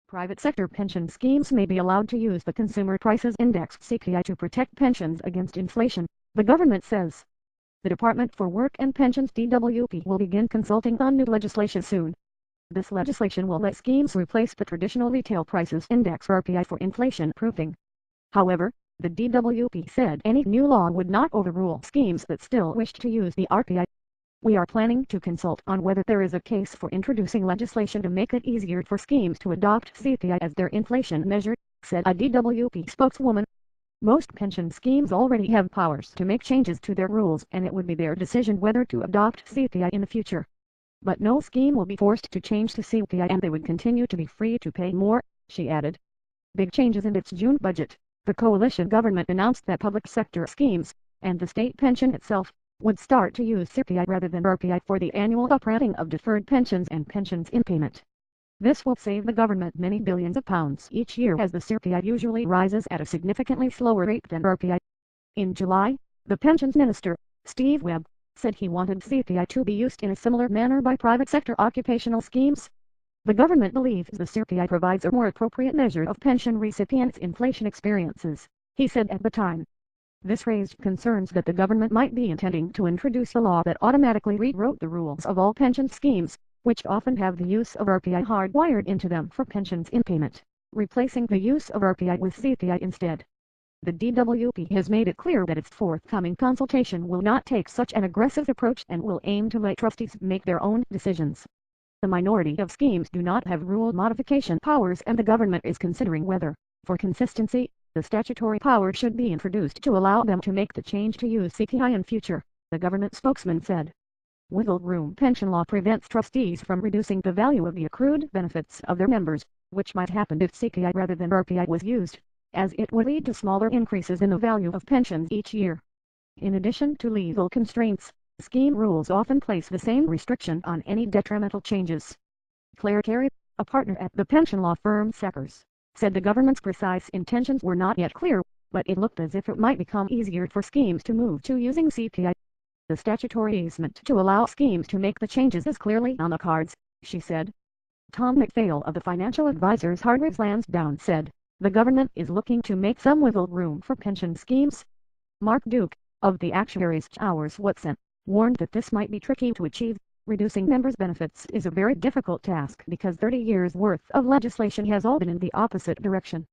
Private sector pension schemes may be allowed to use the Consumer Prices Index (CPI) to protect pensions against inflation, the government says. The Department for Work and Pensions (DWP) will begin consulting on new legislation soon. This legislation will let schemes replace the traditional retail prices index (RPI) for inflation proofing. However, the DWP said any new law would not overrule schemes that still wished to use the RPI. We are planning to consult on whether there is a case for introducing legislation to make it easier for schemes to adopt CPI as their inflation measure, said a DWP spokeswoman. Most pension schemes already have powers to make changes to their rules, and it would be their decision whether to adopt CPI in the future. But no scheme will be forced to change to CPI, and they would continue to be free to pay more, she added. Big changes in its June budget. The coalition government announced that public sector schemes, and the state pension itself, would start to use CPI rather than RPI for the annual uprating of deferred pensions and pensions in payment. This will save the government many billions of pounds each year, as the CPI usually rises at a significantly slower rate than RPI. In July, the pensions minister, Steve Webb, said he wanted CPI to be used in a similar manner by private sector occupational schemes. The government believes the CPI provides a more appropriate measure of pension recipients' inflation experiences, he said at the time. This raised concerns that the government might be intending to introduce a law that automatically rewrote the rules of all pension schemes, which often have the use of RPI hardwired into them for pensions in payment, replacing the use of RPI with CPI instead. The DWP has made it clear that its forthcoming consultation will not take such an aggressive approach and will aim to let trustees make their own decisions. The minority of schemes do not have rule modification powers, and the government is considering whether, for consistency, the statutory power should be introduced to allow them to make the change to use CPI in future, the government spokesman said. Wiggle room pension law prevents trustees from reducing the value of the accrued benefits of their members, which might happen if CPI rather than RPI was used, as it would lead to smaller increases in the value of pensions each year. In addition to legal constraints, scheme rules often place the same restriction on any detrimental changes. Claire Carey, a partner at the pension law firm Sackers, said the government's precise intentions were not yet clear, but it looked as if it might become easier for schemes to move to using CPI. The statutory easement to allow schemes to make the changes is clearly on the cards, she said. Tom McPhail of the financial advisors Hargreaves Lansdowne said, the government is looking to make some wiggle room for pension schemes. Mark Duke, of the actuaries Towers Watson, warned that this might be tricky to achieve. Reducing members' benefits is a very difficult task because 30 years' worth of legislation has all been in the opposite direction.